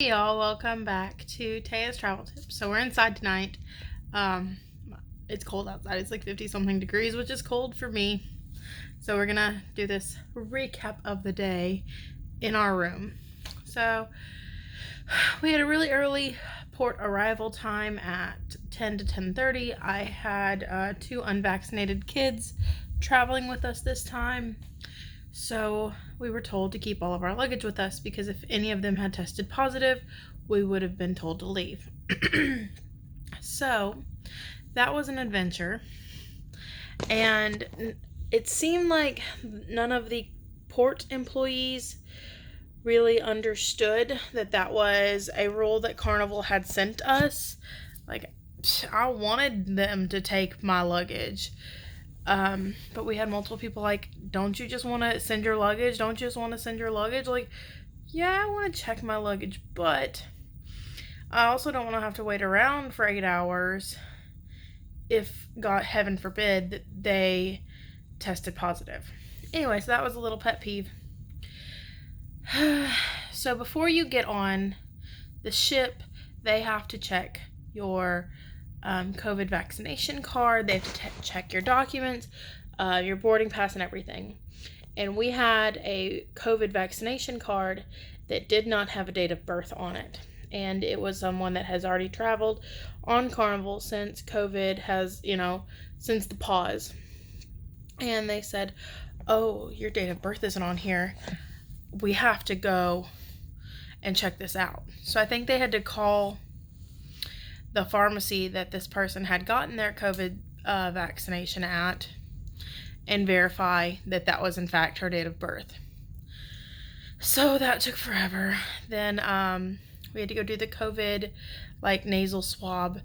Hey y'all, welcome back to Taya's Travel Tips. So we're inside tonight. Um, it's cold outside. It's like 50 something degrees, which is cold for me. So we're gonna do this recap of the day in our room. So we had a really early port arrival time at 10 to 10:30. I had two unvaccinated kids traveling with us this time. So we were told to keep all of our luggage with us because if any of them had tested positive, we would have been told to leave. So that was an adventure. And it seemed like none of the port employees really understood that that was a rule that Carnival had sent us. Like, I wanted them to take my luggage. But we had multiple people like, don't you just want to send your luggage? Don't you just want to send your luggage? Like, yeah, I want to check my luggage, but I also don't want to have to wait around for 8 hours if, God, heaven forbid, that they tested positive. Anyway, so that was a little pet peeve. So before you get on the ship, they have to check your COVID vaccination card. They have to check your documents, your boarding pass, and everything. And we had a COVID vaccination card that did not have a date of birth on it. And it was someone that has already traveled on Carnival since COVID has, since the pause. And they said, oh, your date of birth isn't on here. We have to go and check this out. So I think they had to call the pharmacy that this person had gotten their COVID vaccination at and verify that that was in fact her date of birth. So that took forever. Then we had to go do the COVID nasal swab,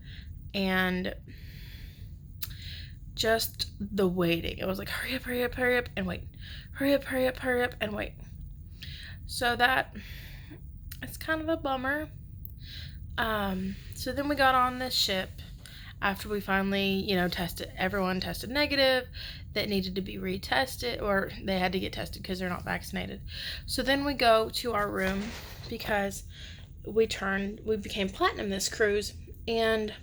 and just the waiting. It was like, hurry up, hurry up, hurry up, and wait. Hurry up, hurry up, hurry up, and wait. So that, it's kind of a bummer. So then we got on this ship after we finally, tested. Everyone tested negative that needed to be retested, or they had to get tested because they're not vaccinated. So then we go to our room because we became platinum this cruise, and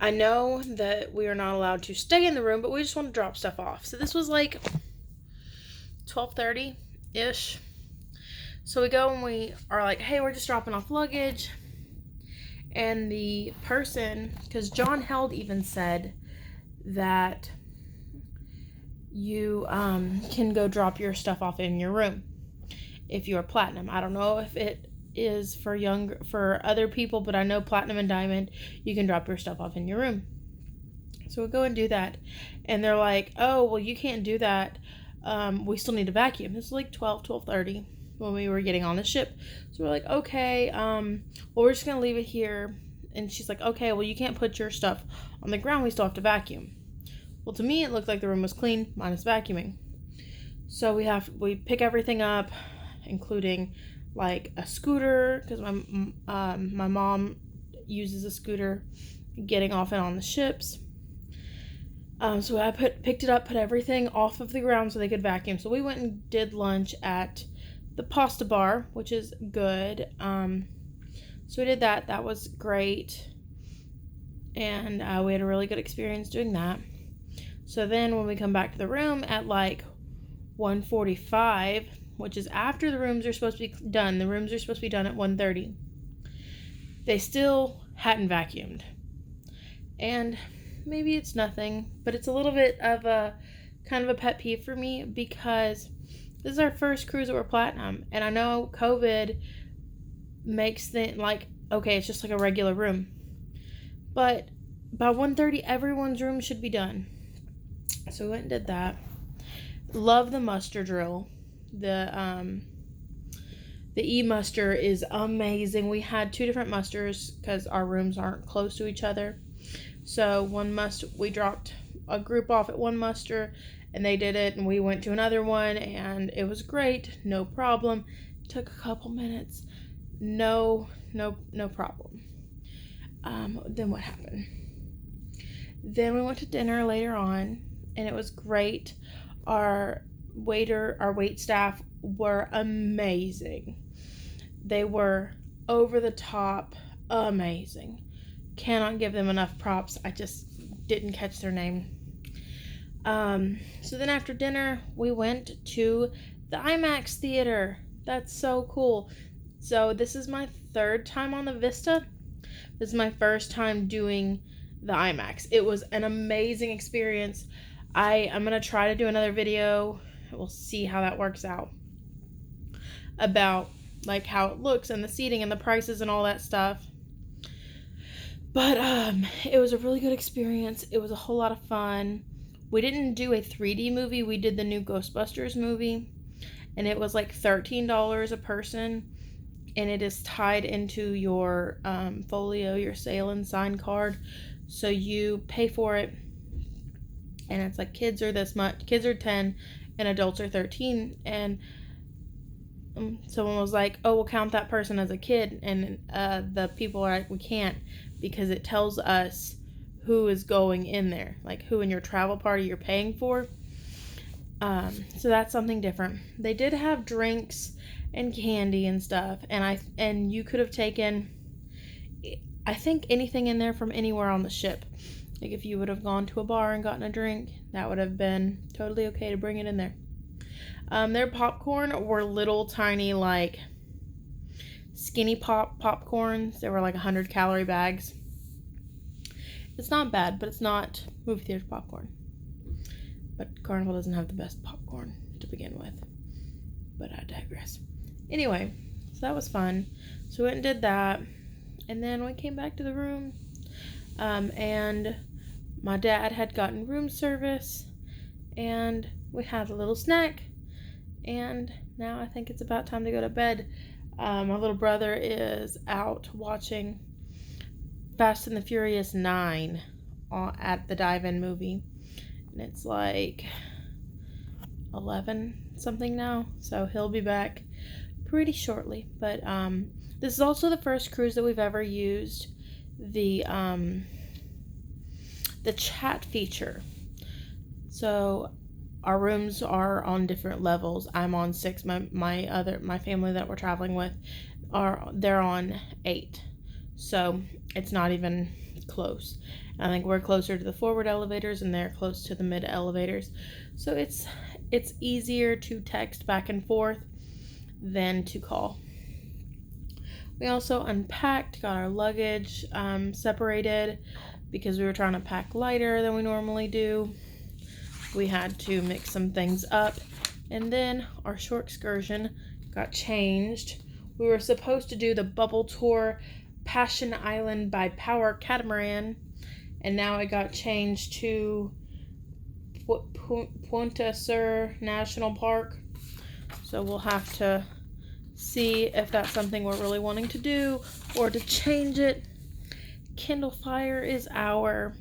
I know that we are not allowed to stay in the room, but we just want to drop stuff off. So this was like 12:30-ish. So we go and we are like, hey, we're just dropping off luggage. And the person, because John Held even said that you can go drop your stuff off in your room if you're platinum. I don't know if it is for other people, but I know platinum and diamond, you can drop your stuff off in your room. So we go and do that, and they're like, oh, well, you can't do that. We still need to vacuum. This is like 12:30 when we were getting on the ship. So we're like, okay, well, we're just gonna leave it here. And she's like, okay, well, you can't put your stuff on the ground, we still have to vacuum. Well, to me, it looked like the room was clean minus vacuuming. So we pick everything up, including like a scooter, because my mom uses a scooter getting off and on the ships. So I picked it up, put everything off of the ground so they could vacuum. So we went and did lunch at the pasta bar, which is good. So we did that. That was great. And we had a really good experience doing that. So then when we come back to the room at like 1:45, which is after the rooms are supposed to be done. The rooms are supposed to be done at 1:30. They still hadn't vacuumed. And maybe it's nothing, but it's a little bit of a kind of a pet peeve for me because this is our first cruise that we're platinum, and I know COVID makes things like, okay, it's just like a regular room, but by 1:30 everyone's room should be done. So we went and did that. Love the muster drill. The e-muster is amazing. We had two different musters because our rooms aren't close to each other. So we dropped a group off at one muster, and they did it, and we went to another one, and it was great, no problem. It took a couple minutes, no problem. Then what happened? Then we went to dinner later on, and it was great. Our wait staff were amazing. They were over the top, amazing. Cannot give them enough props. I just didn't catch their name. So then after dinner, we went to the Imax Theater. That's so cool. So this is my third time on the Vista. This is my first time doing the Imax. It was an amazing experience. I'm going to try to do another video. We'll see how that works out. About like how it looks and the seating and the prices and all that stuff. But it was a really good experience. It was a whole lot of fun. We didn't do a 3D movie. We did the new Ghostbusters movie. And it was like $13 a person. And it is tied into your folio, your sale and sign card. So you pay for it. And it's like kids are this much. Kids are 10 and adults are 13. And someone was like, oh, we'll count that person as a kid. And the people are like, we can't. Because it tells us who is going in there. Like who in your travel party you're paying for. So that's something different. They did have drinks and candy and stuff, and you could have taken, I think, anything in there from anywhere on the ship. Like if you would have gone to a bar and gotten a drink, that would have been totally okay to bring it in there. Their popcorn were little tiny, like skinny popcorns. They were like 100-calorie bags. It's not bad, but it's not movie theater popcorn. But Carnival doesn't have the best popcorn to begin with. But I digress. Anyway, so that was fun. So we went and did that. And then we came back to the room. And my dad had gotten room service. And we had a little snack. And now I think it's about time to go to bed. My little brother is out watching Fast and the Furious 9 at the dive-in movie. And it's like 11 something now, so he'll be back pretty shortly. But this is also the first cruise that we've ever used the chat feature. So our rooms are on different levels. I'm on 6. My family that we're traveling with they're on 8. So it's not even close. I think we're closer to the forward elevators and they're close to the mid elevators. So it's easier to text back and forth than to call. We also unpacked, got our luggage separated because we were trying to pack lighter than we normally do. We had to mix some things up. And then our short excursion got changed. We were supposed to do the bubble tour Passion Island by Power Catamaran. And now it got changed to Punta Sur National Park. So we'll have to see if that's something we're really wanting to do or to change it. Kendall Fire is our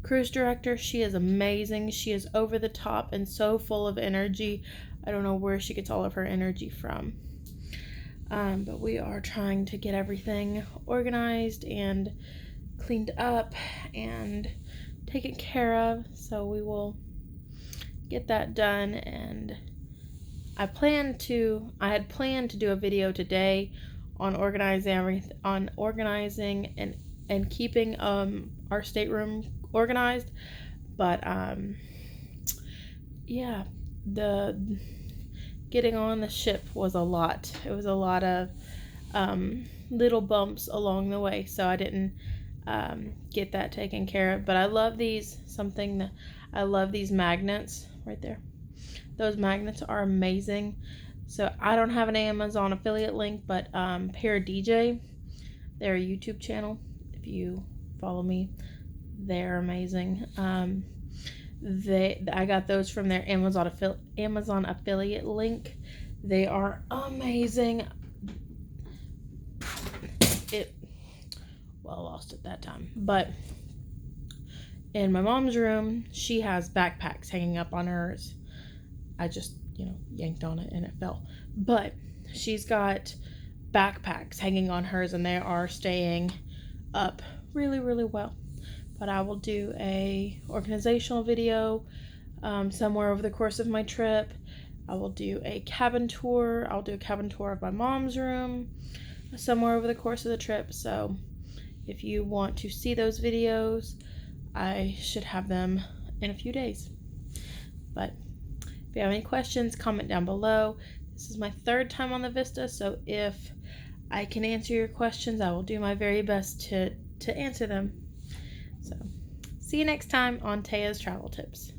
cruise director. She is amazing. She is over the top and so full of energy. I don't know where she gets all of her energy from. But we are trying to get everything organized and cleaned up and taken care of. So we will get that done. And I had planned to do a video today on organizing and keeping our stateroom organized. But yeah, the getting on the ship was a lot. It was a lot of little bumps along the way, so I didn't get that taken care of. But I love these magnets right there. Those magnets are amazing. So I don't have an Amazon affiliate link, but Pair DJ, their YouTube channel, if you follow me, they're amazing. I got those from their Amazon affiliate link. They are amazing. I lost it that time. But in my mom's room, she has backpacks hanging up on hers. I just, yanked on it and it fell. But she's got backpacks hanging on hers and they are staying up really, really well. But I will do a organizational video somewhere over the course of my trip. I will do a cabin tour. I'll do a cabin tour of my mom's room somewhere over the course of the trip. So if you want to see those videos, I should have them in a few days. But if you have any questions, comment down below. This is my 3rd time on the Vista, so if I can answer your questions, I will do my very best to answer them. So see you next time on Taya's Travel Tips.